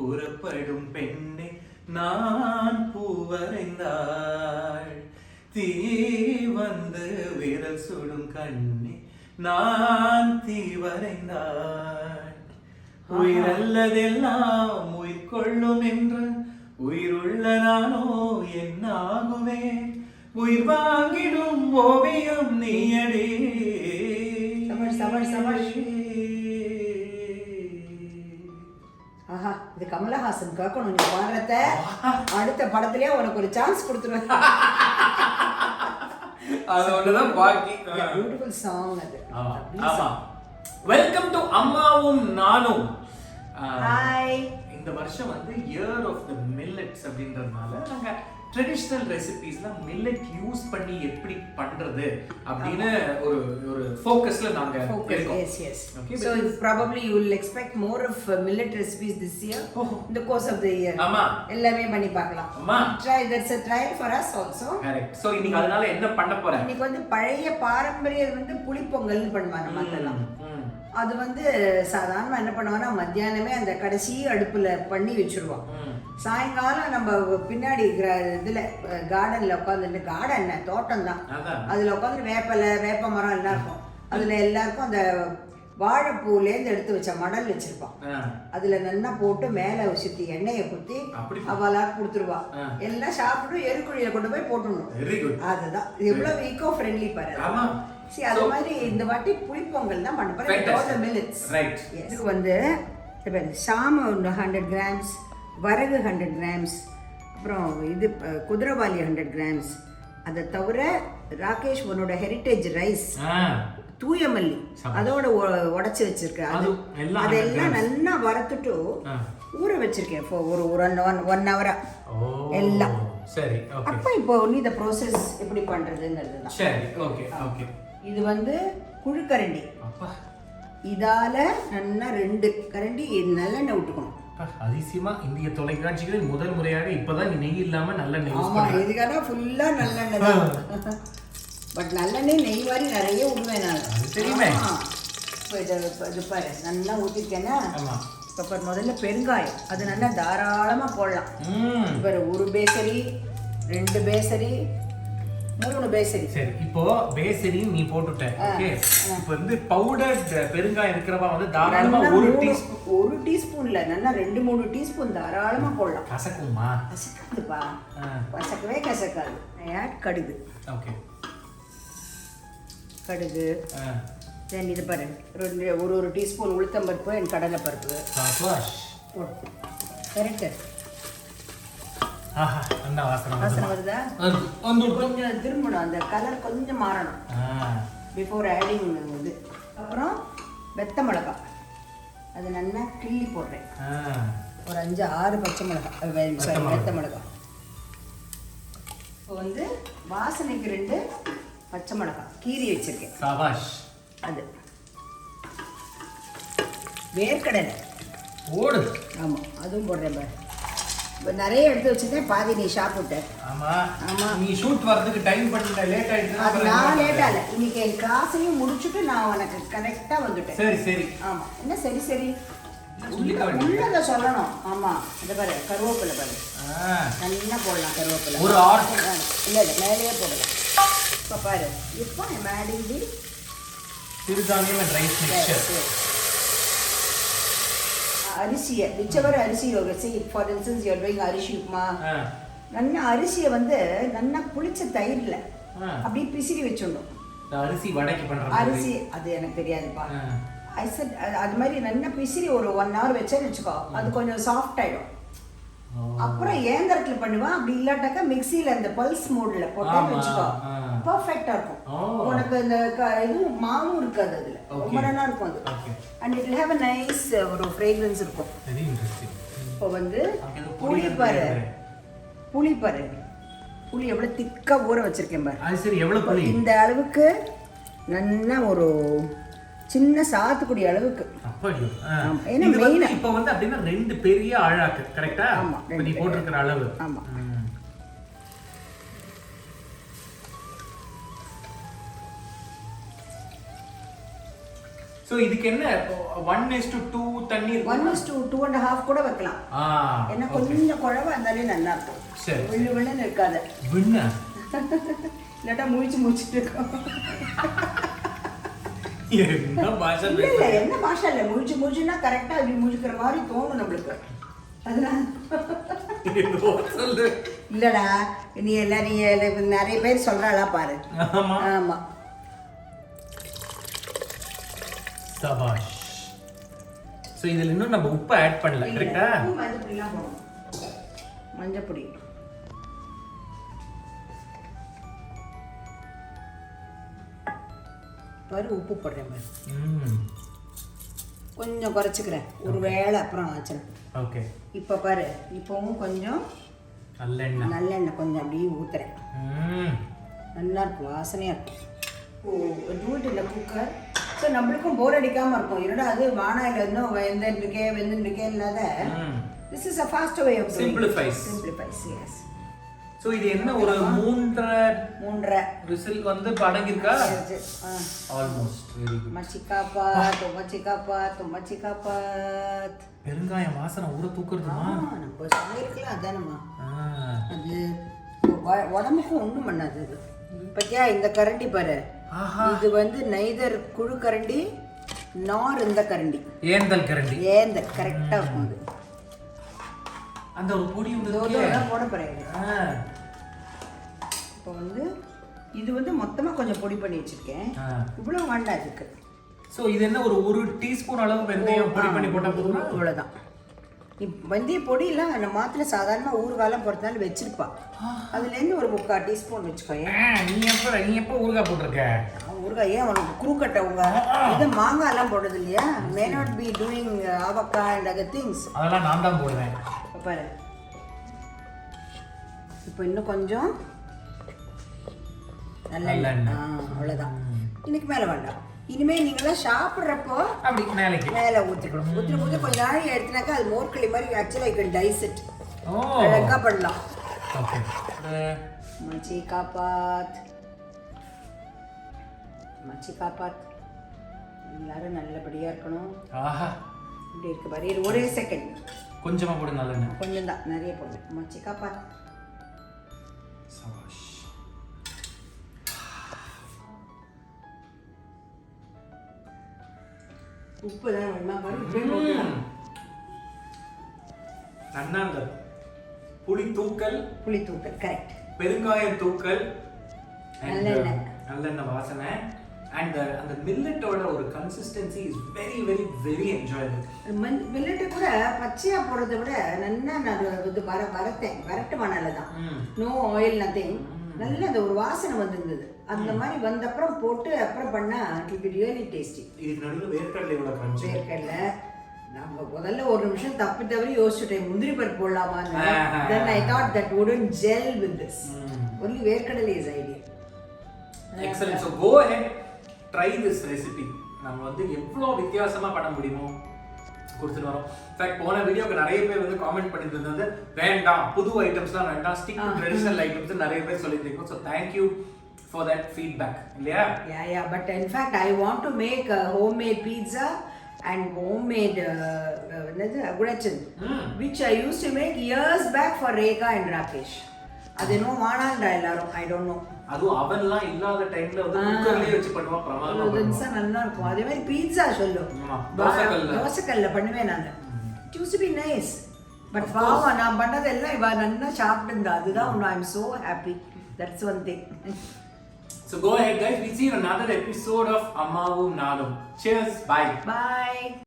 புறப்படும் பெண்ணே நான் பூவரைந்தாள் தீ வந்து விரல் சுடும் கண்ணே நான் தீ வரைந்தாள் உயிரல்லதெல்லாம் உயிர் கொள்ளும் என்று உயிருள்ள நானோ என்னாகுவேன் உயிர் வாங்கிடும் ஓவியம் நீயடி ஆஹா இது கமலஹாசன் கேட்கணும் நீ பாடுறத அடுத்த படத்திலே உனக்கு ஒரு சான்ஸ் கொடுத்துருவேன் அது ஒண்ணுதான் பாக்கி பியூட்டிஃபுல் சாங் அது ஆமா வெல்கம் டு அம்மாவும் நானும் ஹாய் இந்த வருஷம் வந்து இயர் ஆஃப் தி மில்லட்ஸ் அப்படின்றதுனால நாங்க ட்ரெடிஷனல் ரெசிபீஸ்ல மில்லட் யூஸ் பண்ணி எப்படி பண்றது அப்படின்னு ஒரு ஒரு ஃபோக்கஸ்ல நாங்க இருக்கோம். Yes, yes. Okay. So probably you will expect more of millet recipes this year in the course of the year. ஆமா. எல்லாமே பண்ணி பார்க்கலாம். ஆமா. Try that's a trial for us also. Correct. So இன்னைக்கு அதனால என்ன பண்ண போறேன்? இன்னைக்கு வந்து பழைய பாரம்பரிய வந்து புளி பொங்கல்னு பண்ணுவாங்க மத்தெல்லாம். அது வந்து சாதாரணமாக என்ன பண்ணுவாங்கன்னா மத்தியானமே அந்த கடைசி அடுப்பில் பண்ணி வச்சுருவோம். சாயங்காலம் நம்ம பின்னாடி இதில் கார்டனில் உட்காந்துட்டு கார்டன் தோட்டம் தான் அதில் உட்காந்து வேப்ப மரம் எல்லாம் இருக்கும். அதில் எல்லாருக்கும் அந்த வாழைப்பூலேருந்து எடுத்து வச்ச மடல் வச்சிருப்பான். அதில் நல்லா போட்டு மேலே சுற்றி எண்ணெயை குத்தி அவளாக கொடுத்துருவா. எல்லாம் சாப்பிட்டு எருக்குழியை கொண்டு போய் போட்டுடணும். அதுதான் எவ்வளோ ஈகோ ஃப்ரெண்ட்லி பாரு. சரி அது மாதிரி இந்த வாட்டி புளிப்பொங்கல் தான் பண்ண போகிறேன். மில்லட்ஸ் இதுக்கு வந்து சாம 100 grams, வரகு 100 grams, அப்புறம் இது குதிரைவாலி 100 grams. அதை தவிர ராகேஷ் உன்னோட ஹெரிட்டேஜ் ரைஸ் தூயமல்லி அதோட உடச்சி வச்சிருக்கேன். அதெல்லாம் நல்லா வறுத்துட்டு ஊற வச்சிருக்கேன் ஒரு 1 hour எல்லாம். சரி அப்போ இப்போ இந்த ப்ராசஸ் எப்படி பண்றதுங்கிறது தான். சரி ஓகே ஓகே. இது வந்து குழுக்கரண்டி. இதால நல்லா 2 கரண்டி நல்லெண்ணெய் விட்டுக்கணும். அதிசயமா இந்திய தொலைக்காட்சிகளில் முதல் முறையாக இப்பதான் நெய் இல்லாம நல்லெண்ணெய் யூஸ் பண்றேன். இதுக்காக ஃபுல்லா நல்லெண்ணெய் தான். பட் நல்லெண்ணெய் நெய் மாதிரி நிறைய விடுவேன் நான். தெரியுமே. இப்போ இது பாரு நல்லா ஊற்றிருக்கேன்னா இப்போ முதல்ல பெருங்காயம் அது நல்லா தாராளமாக போடலாம். இப்போ 1 பேசரி 2 பேசரி 3 பேசரி. சரி இப்போ பேசரி நீ போட்டுட்ட. ஓகே இப்போ வந்து பவுடர்ட் பெருங்காயம் இருக்கிறவா வந்து தாராளமா 1 டீஸ்பூன்ல நல்லா 2-3 டீஸ்பூன் தாராளமா போடலாம். கசக்குமா? கசக்காதுப்பா. கசக்கவே கசக்காது. ஆட் கடுகு. ஓகே கடுகு. தென் இது பாரு ஒரு டீஸ்பூன் உளுத்தம்பருப்பு அண்ட் கடலை பருப்பு. கரெக்டு. வாசனை வருதா? கொஞ்சம் திரும்பணும், அந்த கலர் கொஞ்சம் மாறணும் பிஃபோர் ஆடிங் இது. அப்புறம் வெத்த மிளகாய் அது நல்லா கிள்ளி போடுறேன். ஒரு 5-6 பச்சை மிளகாய் சாரி வெத்த மிளகாய். இப்போ வந்து வாசனைக்கு 2 பச்சை மிளகாய் கீரி வச்சிருக்கேன். அது வேர்க்கடலை ஓடு. ஆமாம் அதுவும் போடுறேன் பாரு. இப்போ நிறைய எடுத்து வச்சுருக்கேன். பாதி நீ சாப்பிட்ட. ஆமாம் ஆமாம் நீ ஷூட் வரதுக்கு டைம் பண்ணிட்ட. லேட் ஆகிடுச்சு. அது நான் லேட்டாக இல்லை. இன்னைக்கு என் கிளாஸையும் முடிச்சுட்டு நான் உனக்கு கரெக்டாக வந்துட்டேன். சரி சரி. ஆமாம் என்ன சரி சரி உள்ளதை சொல்லணும். ஆமாம் இதை பாரு கருவேப்பிலை பாரு நல்லா போடலாம். கருவேப்பிலை ஒரு இல்லை மேலேயே போடலாம். இப்போ பாரு இப்போ மேடிங் தி சிறுதானியம் அண்ட் ரைஸ் மிக்சர். அரிசியை விச்சவர் அரிசி for instance you are doing அரிசி உப்புமா. நல்லா அரிசியை வந்து நல்லா புளிச்ச தயிரில் அப்படியே பிசிறி வச்சுடணும். அரிசி வடைக்கு பண்ணுற அரிசி அது எனக்கு தெரியாதுப்பா. அது மாதிரி நல்லா பிசிறி ஒரு 1 hour வச்சேன்னு வச்சுக்கோ அது கொஞ்சம் சாஃப்ட் ஆகிடும். அப்புறம் ஏந்திரத்தில் பண்ணுவேன். அப்படி இல்லாட்டாக்கா மிக்சியில் அந்த பல்ஸ் மோடில் போட்டேன்னு வச்சுக்கோ பர்ஃபெக்டாக இருக்கும். உனக்கு இந்த இதுவும் மாவும் இருக்காது. அதில் ரொம்ப நல்லா இருக்கும் அது. And it will have a nice ஒரு ஃப்ரேக்ரன்ஸ் இருக்கும். இப்போ வந்து புளிப்பாரு புளி எவ்வளோ திக்காக ஊற வச்சிருக்கேன் பாரு. அது சரி எவ்வளோ புளி? இந்த அளவுக்கு நல்லா ஒரு சின்ன சாத்துக்குடி அளவுக்கு. ஏன்னா மெயினா இப்போ வந்து அப்படின்னா 2 பெரிய ஆழாக்கு கரெக்டா? ஆமா நீ போட்டிருக்கிற அளவு. ஆமா சோ இதுக்கு என்ன 1:2 தண்ணி இருக்கு 1:2.5 கூட வைக்கலாம். ஏன்னா கொஞ்சம் குழவா இருந்தாலே நல்லா இருக்கும். சரி விண்ணு இருக்காது. விண்ணு இல்லாட்டா முழிச்சிட்டு இருக்கோம். என்ன பாஷா இல்ல என்ன பாஷா இல்ல, முழிச்சுன்னா கரெக்டா அப்படி முழிக்கிற மாதிரி தோணும் நம்மளுக்கு. அதனால இல்லடா நீ எல்லாரும் நிறைய பேர் சொல்றாளா பாரு. ஆமா சபாஷ். சோ இதுல இன்னும் நம்ம உப்பு ஆட் பண்ணல கரெக்ட்டா? மஞ்சள் பொடி மஞ்சள் பொடி பாரு, உப்பு போடுறேன் பாரு. கொஞ்சம் குறைச்சிக்கிறேன், ஒரு வேளை அப்புறம் ஆச்சுறேன். ஓகே இப்போ பாரு, இப்போவும் கொஞ்சம் நல்லெண்ணெய் கொஞ்சம் அப்படியே ஊத்துறேன். நல்லா இருக்கும், வாசனையா இருக்கும். டூட் இந்த குக்கர். ஸோ நம்மளுக்கும் போர் அடிக்காம இருக்கும். என்னடா அது வானாயில இருந்தும் வெந்துருக்கே இல்லாத. This is a fast way of simplifies. Yes. So இது என்ன ஒரு 3.5 விசில் வந்து அடங்கிருக்கா? ஆல்மோஸ்ட். Very good. மச்சிகாபாத். பெருங்காயம் வாசனை ஊற தூக்குறதுமா? நம்ம சமையலுக்குலாம் அதானம்மா. அது உடம்புக்கும் ஒண்ணும் பண்ணாது. இது பத்தியா இந்த கரண்டி பாரு, இது வந்து நெய்தர் குழு கரண்டி நார் இந்த கரண்டி ஏந்தல் கரண்டி. ஏந்தல் கரெக்டா இருக்கும். அது அந்த ஒரு பொடி போட போறேன். இப்போ வந்து இது வந்து மொத்தமா கொஞ்சம் பொடி பண்ணி வச்சிருக்கேன். இவ்வளவு வேண்டாம் இதுக்கு. சோ இது என்ன ஒரு டீஸ்பூன் அளவு வெந்தயம் பொடி பண்ணி போட்டா போதுமா? இவ்வளவுதான். வெந்தய பொடி எல்லாம் நம்ம மாத்திர சாதாரணமா ஊறுகாலம் பொறுத்தனால வச்சிருப்பா. அதுல இருந்து ஒரு 3/4 டீஸ்பூன் வச்சுக்கோங்க. நீ எப்ப ஊறுகாய் போட்டிருக்க? ஊறுகாய் ஏன் உனக்கு குறுக்கட்டை உங்க இது மாங்காய் எல்லாம் போடுறது இல்லையா? May not be doing avakaya and other things. அதெல்லாம் நான் தான் போடுவேன். பாரு, இப்போ இன்னும் கொஞ்சம் நல்லெண்ணெய். அவ்வளவுதான். இன்னைக்கு மேல வேண்டாம். இனிமே நீங்களாம் சாப்பிட்றப்போ அப்படி மேலே ஊற்றிக்கணும். ஊற்றி கொஞ்சம் நாள் எடுத்துனாக்கா அது மோர்க்களி மாதிரி ஆக்சுவலாக ஐ கேன் டைஸ் இட். அழகாக பண்ணலாம். ஓகே. மச்சிகாபாத் எல்லாரும் நல்லபடியாக இருக்கணும். ஆஹா இப்படி இருக்கு பாரு. ஒரே செகண்ட் கொஞ்சமாக போடு. நல்லெண்ணெய் கொஞ்சம் தான், நிறைய போடு. மச்சிகாபாத். சபாஷ். உப்பு தான் வேணுமா பாரு. இப்படியே போட்டுக்கலாம். நன்னாங்க புளி தூக்கல் கரெக்ட். பெருங்காயம் தூக்கல், நல்லெண்ணெய் வாசனை அண்ட் அந்த மில்லட்டோட ஒரு consistency is very very very enjoyable. மில்லட்டை கூட பச்சையா போடுறதை விட நல்லா நான் இது வரட்டு மணல தான். No oil nothing. நல்ல அந்த ஒரு வாசனை வந்திருந்தது. அந்த மாதிரி வந்த அப்புறம் போட்டு அப்புறம் பண்ணா it will be really tasty. இதுக்கு நடுவுல வேர்க்கடலையோட கிரன்ச். வேர்க்கடலை நம்ம முதல்ல ஒரு நிமிஷம் தவறி யோசிச்சுட்டேன், முந்திரி பருப்பு போடலாமான்னு. then I thought that wouldn't gel with this. only வேர்க்கடலை is idea. Excellent. So go ahead, try this recipe. நம்ம வந்து எவ்வளவு வித்தியாசமா பண்ண முடியுமோ கொடுத்துட்டு வரோம். இன்ஃபேக்ட் போன வீடியோக்கு நிறைய பேர் வந்து காமெண்ட் பண்ணிட்டு இருந்தது, வேண்டாம் புது ஐட்டம்ஸ்லாம் வேண்டாம், ஸ்டிக் டு ட்ரெடிஷனல் ஐட்டம்ஸ் நிறைய பேர் சொல்லியிருக்கீங்க. So thank you for that feedback. இல்லையா? Yeah, but in fact I want to make a homemade pizza and homemade agurachan, which I used to make years back for Rekha and Rakesh. அது இன்னும் வாணாண்டா எல்லாரும், I don't know. அதுவும் அவன்லாம் இல்லாத டைம்ல வந்து குக்கர்லயே வச்சு பண்ணுவா, பிரமாதமா பண்ணுவா, நல்லா இருக்கும். அதே மாதிரி பீட்சா சொல்லும், தோசைக்கல்ல பண்ணுவேன் நான். It used to be nice. But பாவா நான் பண்ணதெல்லாம் இவ நல்லா சாப்பிட்டுந்தா. அதுதான் I'm so happy. That's one thing. So go ahead guys, we see you in another episode of Ammavum Naanum. Cheers, bye. Bye.